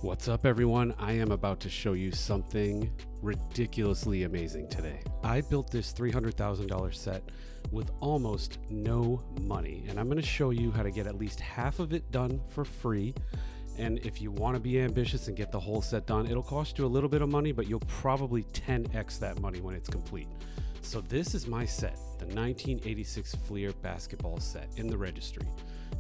What's up, everyone? I am about to show you something ridiculously amazing today. I built this $300,000 set with almost no money, and I'm going to show you how to get at least half of it done for free. And if you want to be ambitious and get the whole set done, it'll cost you a little bit of money, but you'll probably 10x that money when it's complete. So this is my set, the 1986 Fleer basketball set in the registry.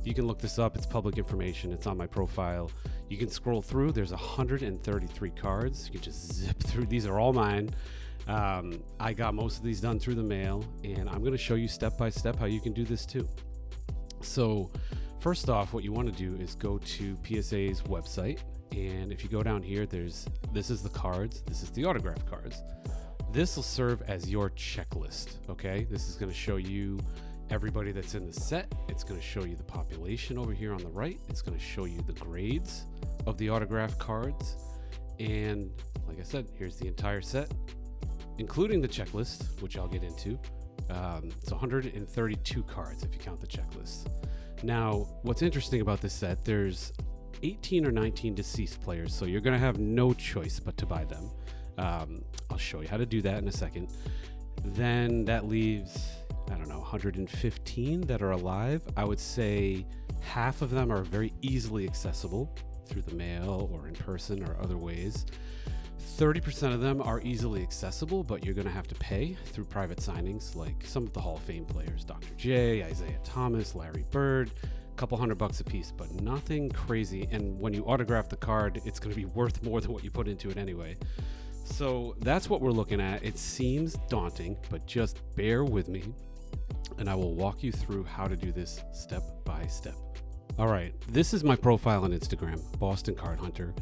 You can look this up. It's public information. It's on my profile. You can scroll through. There's 133 cards. You can just zip through. These are all mine. I got most of these done through the mail, and I'm going to show you step by step how you can do this too. So first off, what you want to do is go to PSA's website, and if you go down here, this is the cards. This is the autograph cards. This will serve as your checklist. Okay, this is going to show you everybody that's in the set. It's going to show you the population over here on the right. It's going to show you the grades of the autograph cards. And like I said, here's the entire set, including the checklist, which I'll get into. It's 132 cards if you count the checklist. Now, what's interesting about this set, there's 18 or 19 deceased players, so you're going to have no choice but to buy them. I'll show you how to do that in a second. Then that leaves, I don't know, 115 that are alive. I would say half of them are very easily accessible through the mail or in person or other ways. 30% of them are easily accessible, but you're going to have to pay through private signings, like some of the Hall of Fame players, Dr. J, Isaiah Thomas, Larry Bird, a couple $100 a piece, but nothing crazy. And when you autograph the card, it's going to be worth more than what you put into it anyway. So that's what we're looking at. It seems daunting, but just bear with me, and I will walk you through how to do this step by step. All right, this is my profile on Instagram, Boston Card Hunter.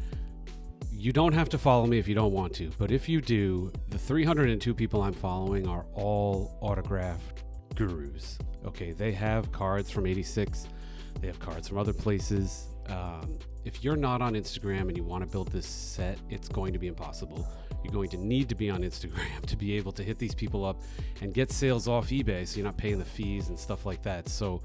You don't have to follow me if you don't want to, but if you do, the 302 people I'm following are all autograph gurus. Okay, they have cards from 86. They have cards from other places. If you're not on Instagram and you want to build this set, it's going to be impossible. You're going to need to be on Instagram to be able to hit these people up and get sales off eBay, so you're not paying the fees and stuff like that. So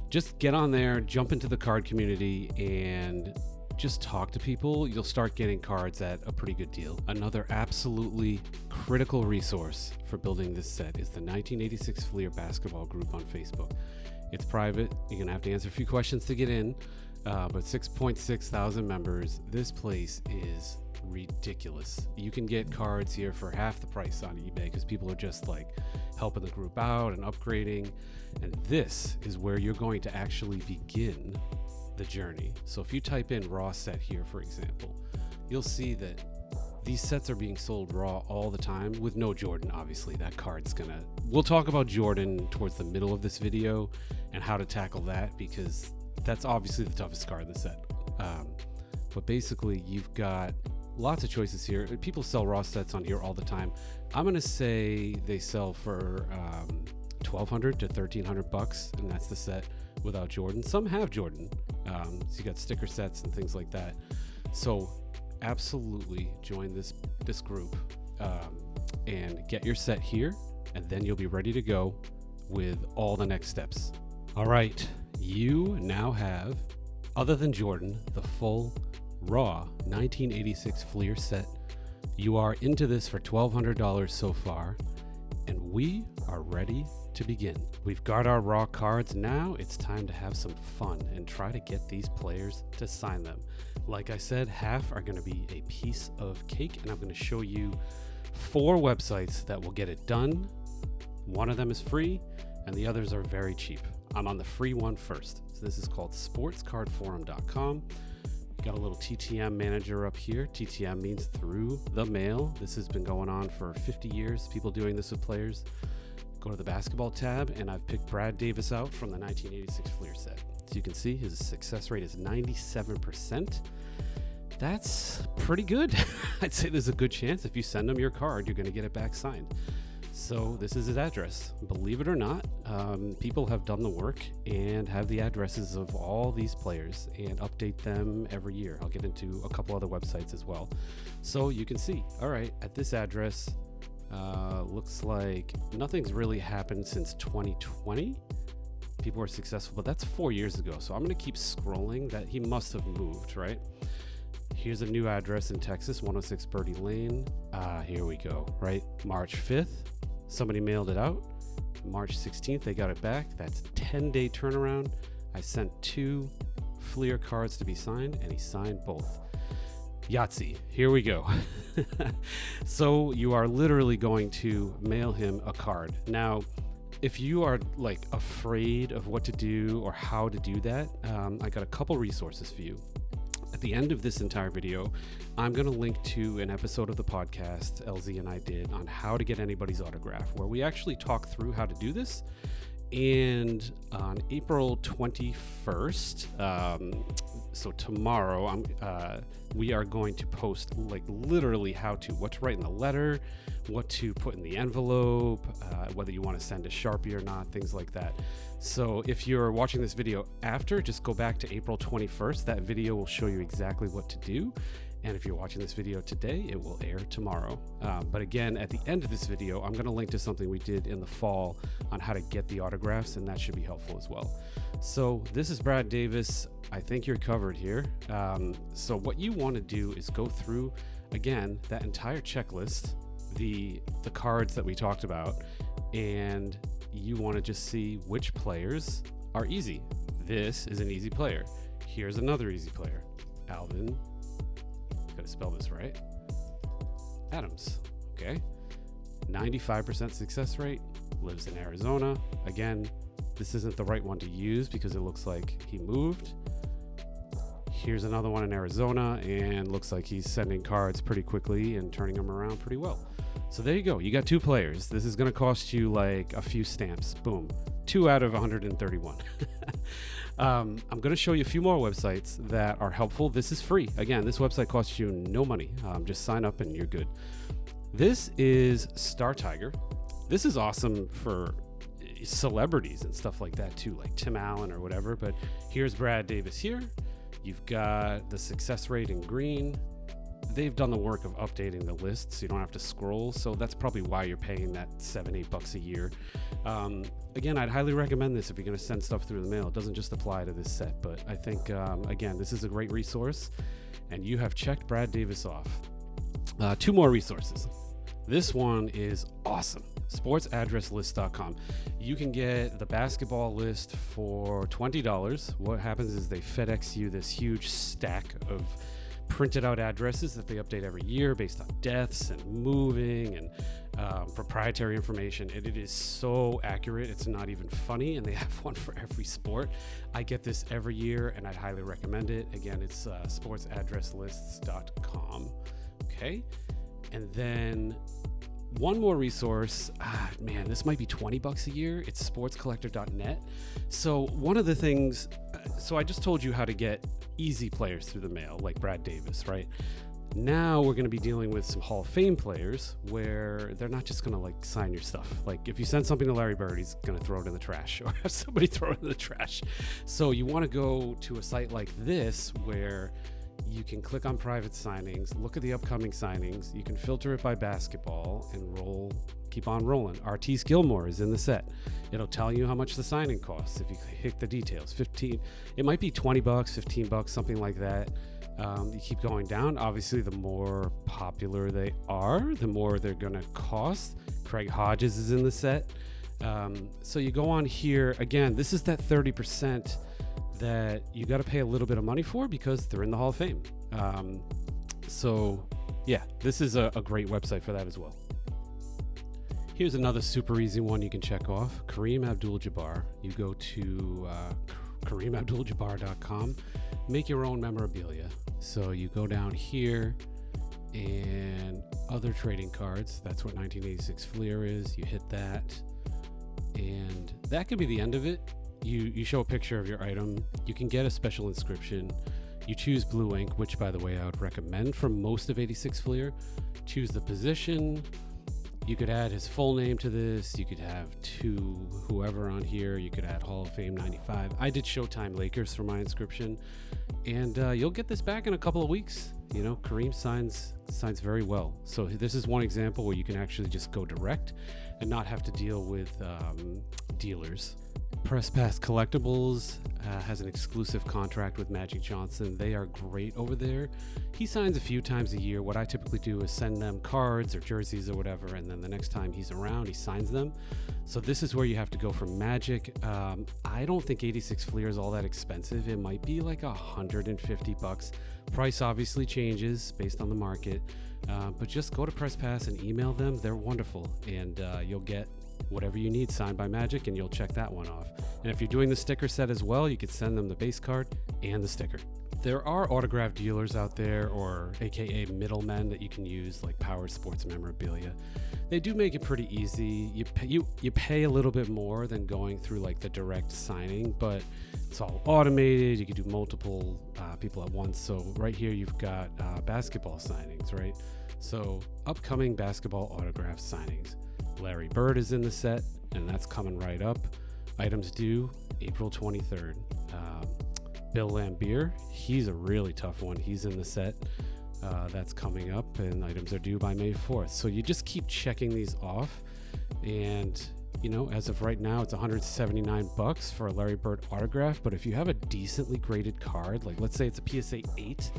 just get on there, jump into the card community, and just talk to people. You'll start getting cards at a pretty good deal. Another absolutely critical resource for building this set is the 1986 Fleer basketball group on Facebook. It's private. You're going to have to answer a few questions to get in, but 6.6 thousand members. This place is ridiculous. You can get cards here for half the price on eBay because people are just like helping the group out and upgrading. And this is where you're going to actually begin the journey. So if you type in raw set here, for example, you'll see that these sets are being sold raw all the time with no Jordan. Obviously that card's we'll talk about Jordan towards the middle of this video and how to tackle that, because that's obviously the toughest card in the set. But basically you've got lots of choices here. People sell raw sets on here all the time. I'm gonna say they sell for $1,200 to $1,300, and that's the set without Jordan. Some have Jordan, so you got sticker sets and things like that. So absolutely join this group and get your set here, and then you'll be ready to go with all the next steps. All right, you now have, other than Jordan, the full raw 1986 Fleer set. You are into this for $1,200 so far, and we are ready to begin. We've got our raw cards. Now it's time to have some fun and try to get these players to sign them. Like I said, half are going to be a piece of cake, and I'm going to show you 4 websites that will get it done. One of them is free and the others are very cheap. I'm on the free one first. So this is called sportscardforum.com. Got a little TTM manager up here. TTM means through the mail. This has been going on for 50 years, people doing this with players. Go to the basketball tab, and I've picked Brad Davis out from the 1986 Fleer set. So you can see his success rate is 97%. That's pretty good. I'd say there's a good chance if you send him your card, you're going to get it back signed. So this is his address. Believe it or not, people have done the work and have the addresses of all these players and update them every year. I'll get into a couple other websites as well. So you can see, all right, at this address, looks like nothing's really happened since 2020. People were successful, but that's 4 years ago. So I'm going to keep scrolling. That he must have moved, right? Here's a new address in Texas, 106 Birdie Lane. Here we go, right? March 5th, somebody mailed it out. March 16th, they got it back. That's a 10-day turnaround. I sent 2 Fleer cards to be signed, and he signed both. Yahtzee, here we go. So you are literally going to mail him a card. Now, if you are like afraid of what to do or how to do that, I got a couple resources for you. At the end of this entire video, I'm going to link to an episode of the podcast LZ and I did on how to get anybody's autograph, where we actually talk through how to do this. And on April 21st, so tomorrow, we are going to post like literally what to write in the letter, what to put in the envelope, whether you want to send a Sharpie or not, things like that. So if you're watching this video after, just go back to April 21st. That video will show you exactly what to do. And if you're watching this video today, it will air tomorrow. But again, at the end of this video, I'm going to link to something we did in the fall on how to get the autographs, and that should be helpful as well. So this is Brad Davis. I think you're covered here. So what you want to do is go through, again, that entire checklist, the cards that we talked about, and you want to just see which players are easy. This is an easy player. Here's another easy player. Alvin. Gotta spell this right. Adams. Okay. 95% success rate. Lives in Arizona. Again, this isn't the right one to use because it looks like he moved. Here's another one in Arizona, and looks like he's sending cards pretty quickly and turning them around pretty well. So there you go. You got 2 players. This is going to cost you like a few stamps. Boom. 2 out of 131. I'm going to show you a few more websites that are helpful. This is free. Again, this website costs you no money. Just sign up and you're good. This is Star Tiger. This is awesome for celebrities and stuff like that too, like Tim Allen or whatever. But here's Brad Davis here. You've got the success rate in green. They've done the work of updating the list so you don't have to scroll. So that's probably why you're paying that $7-8 a year. Again, I'd highly recommend this if you're going to send stuff through the mail. It doesn't just apply to this set, but I think, again, this is a great resource, and you have checked Brad Davis off. 2 more resources. This one is awesome. sportsaddresslist.com. You can get the basketball list for $20. What happens is they FedEx you this huge stack of printed out addresses that they update every year based on deaths and moving and proprietary information. And it is so accurate, it's not even funny. And they have one for every sport. I get this every year and I'd highly recommend it. Again, it's sportsaddresslists.com. Okay. And then one more resource, man, this might be $20 a year. It's sportscollector.net. So one of the things, so I just told you how to get easy players through the mail, like Brad Davis, right? Now we're going to be dealing with some Hall of Fame players where they're not just going to like sign your stuff. Like if you send something to Larry Bird, he's going to throw it in the trash or have somebody throw it in the trash. So you want to go to a site like this where you can click on private signings, look at the upcoming signings. You can filter it by basketball and keep on rolling. Artis Gilmore is in the set. It'll tell you how much the signing costs if you hit the details. It might be $20, $15, something like that. You keep going down. Obviously, the more popular they are, the more they're going to cost. Craig Hodges is in the set. So you go on here. Again, this is that 30% that you got to pay a little bit of money for because they're in the Hall of Fame. So yeah, this is a great website for that as well. Here's another super easy one you can check off. Kareem AbdulJabbar. You go to KareemAbdulJabbar.com. Make your own memorabilia. So you go down here and other trading cards. That's what 1986 Fleer is. You hit that. And that could be the end of it. You show a picture of your item. You can get a special inscription. You choose blue ink, which, by the way, I would recommend for most of 86 Fleer. Choose the position. You could add his full name to this. You could have whoever on here. You could add Hall of Fame 95. I did Showtime Lakers for my inscription. And you'll get this back in a couple of weeks. You know, Kareem signs very well. So this is one example where you can actually just go direct and not have to deal with dealers. Press Pass Collectibles has an exclusive contract with Magic Johnson. They are great over there. He signs a few times a year. What I typically do is send them cards or jerseys or whatever, and then the next time he's around, he signs them. So this is where you have to go for Magic. I don't think 86 Fleer is all that expensive. It might be like $150. Price obviously changes based on the market, but just go to Press Pass and email them. They're wonderful, and you'll get whatever you need signed by Magic, and you'll check that one off. And if you're doing the sticker set as well, you could send them the base card and the sticker. There are autograph dealers out there, or aka middlemen, that you can use, like Power Sports Memorabilia. They do make it pretty easy. You pay a little bit more than going through like the direct signing, but it's all automated. You can do multiple people at once. So right here you've got basketball signings, right? So upcoming basketball autograph signings. Larry Bird is in the set, and that's coming right up. Items due April 23rd. Bill Laimbeer, he's a really tough one. He's in the set. That's coming up, and items are due by May 4th. So you just keep checking these off, and you know, as of right now, it's $179 for a Larry Bird autograph. But if you have a decently graded card, like let's say it's a PSA 8,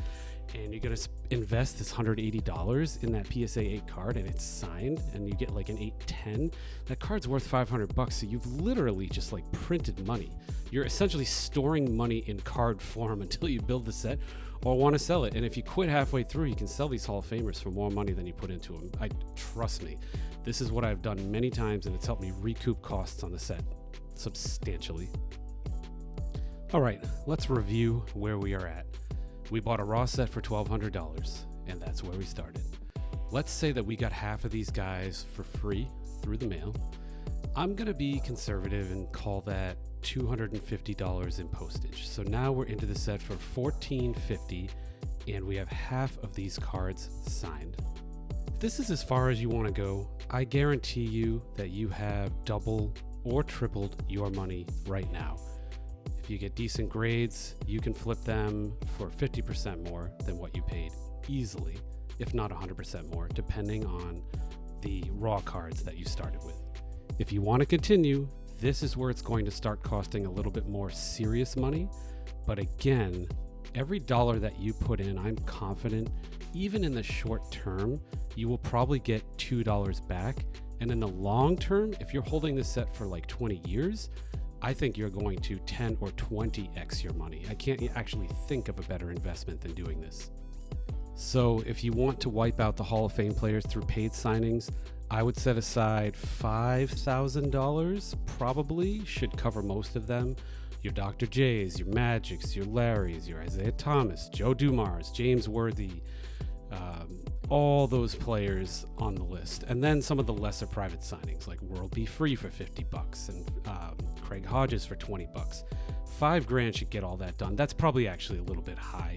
and you're going to invest this $180 in that PSA 8 card, and it's signed, and you get like an 810, that card's worth $500. So you've literally just like printed money. You're essentially storing money in card form until you build the set or want to sell it. And if you quit halfway through, you can sell these Hall of Famers for more money than you put into them. Trust me, this is what I've done many times, and it's helped me recoup costs on the set substantially. All right, let's review where we are at. We bought a raw set for $1,200, and that's where we started. Let's say that we got half of these guys for free through the mail. I'm going to be conservative and call that $250 in postage. So now we're into the set for $1,450, and we have half of these cards signed. If this is as far as you want to go, I guarantee you that you have double or tripled your money right now. If you get decent grades, you can flip them for 50% more than what you paid easily, if not 100% more, depending on the raw cards that you started with. If you want to continue, this is where it's going to start costing a little bit more serious money. But again, every dollar that you put in, I'm confident, even in the short term, you will probably get $2 back. And in the long term, if you're holding this set for like 20 years, I think you're going to 10 or 20x your money. I can't actually think of a better investment than doing this. So if you want to wipe out the Hall of Fame players through paid signings, I would set aside $5,000, probably should cover most of them. Your Dr. J's, your Magics, your Larrys, your Isaiah Thomas, Joe Dumars, James Worthy, all those players on the list. And then some of the lesser private signings like World Be Free for $50 and Craig Hodges for $20. $5,000 should get all that done. That's probably actually a little bit high.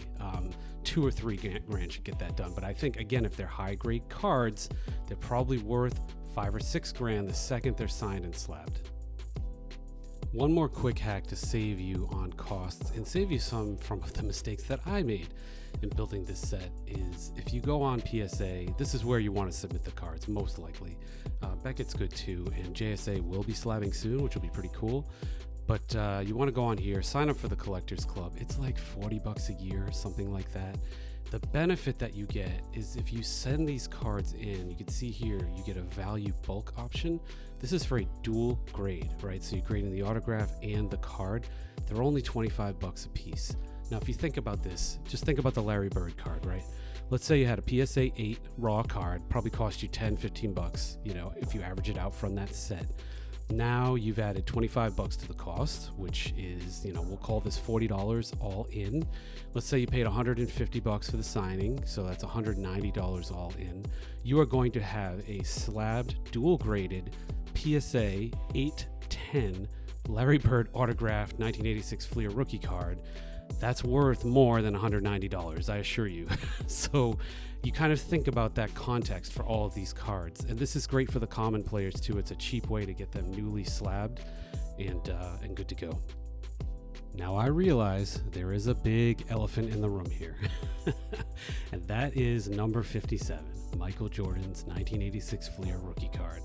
$2,000 or $3,000 should get that done. But I think, again, if they're high grade cards, they're probably worth $5,000 or $6,000 the second they're signed and slabbed. One more quick hack to save you on costs and save you some from the mistakes that I made in building this set is if you go on PSA, this is where you want to submit the cards, most likely. Beckett's good too, and JSA will be slabbing soon, which will be pretty cool. But you want to go on here, sign up for the Collectors Club. It's like $40 a year, something like that. The benefit that you get is if you send these cards in, you can see here, you get a value bulk option. This is for a dual grade, right? So you're grading the autograph and the card. They're only $25 a piece. Now, if you think about this, just think about the Larry Bird card, right? Let's say you had a PSA 8 raw card, probably cost you $10, $15, you know, if you average it out from that set. Now you've added $25 to the cost, which is, you know, we'll call this $40 all in. Let's say you paid $150 for the signing, so that's $190 all in. You are going to have a slabbed, dual graded PSA 810 Larry Bird autographed 1986 Fleer rookie card. That's worth more than $190, I assure you. So you kind of think about that context for all of these cards. And this is great for the common players too. It's a cheap way to get them newly slabbed and good to go. Now I realize there is a big elephant in the room here. And that is number 57, Michael Jordan's 1986 Fleer rookie card.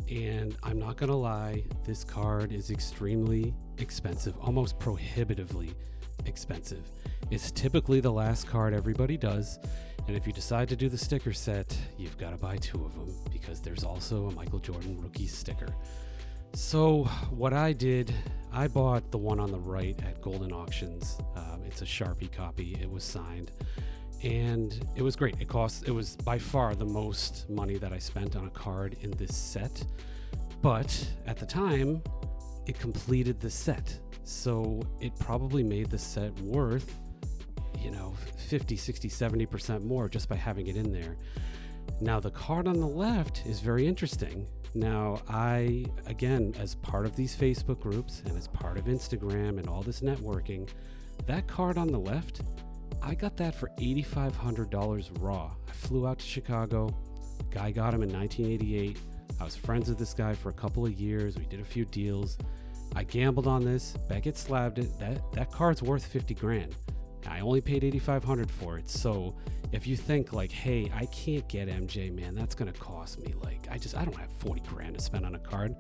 And I'm not gonna lie, this card is extremely expensive, almost prohibitively expensive. It's typically the last card everybody does, and if you decide to do the sticker set, you've got to buy 2 of them because there's also a Michael Jordan rookie sticker. So what I did, I bought the one on the right at Golden Auctions. It's a Sharpie copy. It was signed, and it was great. It was by far the most money that I spent on a card in this set, but at the time, it completed the set. So it probably made the set worth, 50, 60, 70% more just by having it in there. Now the card on the left is very interesting. Now I, again, as part of these Facebook groups and as part of Instagram and all this networking, that card on the left, I got that for $8,500 raw. I flew out to Chicago. Guy got him in 1988. I was friends with this guy for a couple of years. We did a few deals. I gambled on this. Beckett slabbed it. That card's worth 50 grand. I only paid $8,500 for it. So if you think like, hey, I can't get MJ, man, that's going to cost me I don't have 40 grand to spend on a card.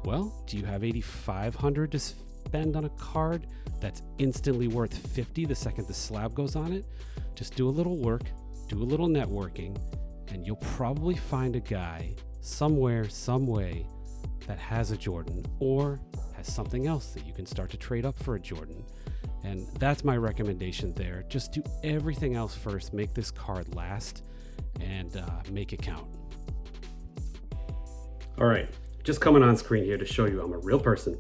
Well, do you have $8,500 to spend on a card that's instantly worth 50 the second the slab goes on it? Just do a little work, do a little networking, and you'll probably find a guy somewhere, some way that has a Jordan or has something else that you can start to trade up for a Jordan. And that's my recommendation there. Just do everything else first. Make this card last and make it count. All right, just coming on screen here to show you I'm a real person.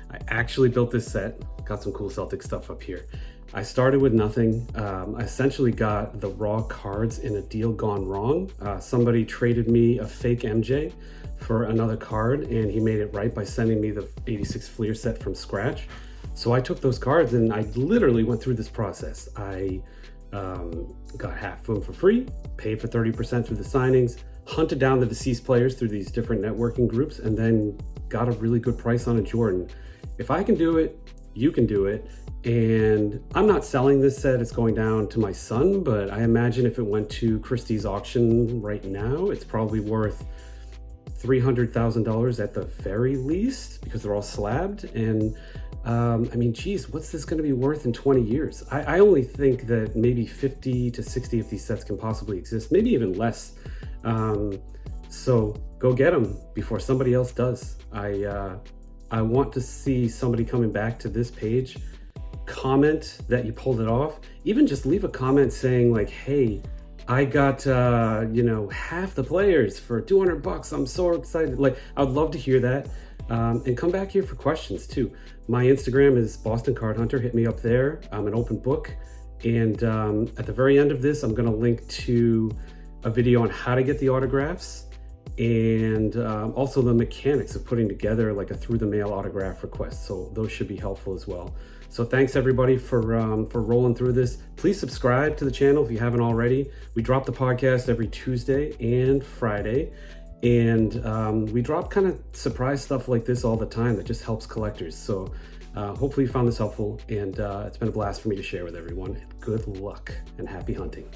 I actually built this set. Got some cool Celtic stuff up here. I started with nothing. I essentially got the raw cards in a deal gone wrong. Somebody traded me a fake MJ for another card, and he made it right by sending me the 86 Fleer set from scratch. So I took those cards and I literally went through this process. I got half of them for free, paid for 30% through the signings, hunted down the deceased players through these different networking groups, and then got a really good price on a Jordan. If I can do it, you can do it. And I'm not selling this set, it's going down to my son, but I imagine if it went to Christie's auction right now, it's probably worth $300,000 at the very least because they're all slabbed. And geez, what's this going to be worth in 20 years? I only think that maybe 50 to 60 of these sets can possibly exist, maybe even less. So go get them before somebody else does. I want to see somebody coming back to this page, comment that you pulled it off, even just leave a comment saying like, hey, I got, half the players for $200. I'm so excited. Like, I'd love to hear that. And come back here for questions too. My Instagram is Boston Card Hunter. Hit me up there. I'm an open book. And at the very end of this, I'm going to link to a video on how to get the autographs and also the mechanics of putting together like a through the mail autograph request. So those should be helpful as well. So thanks everybody for rolling through this. Please subscribe to the channel if you haven't already. We drop the podcast every Tuesday and Friday. And we drop kind of surprise stuff like this all the time that just helps collectors. So hopefully you found this helpful, and it's been a blast for me to share with everyone. Good luck and happy hunting.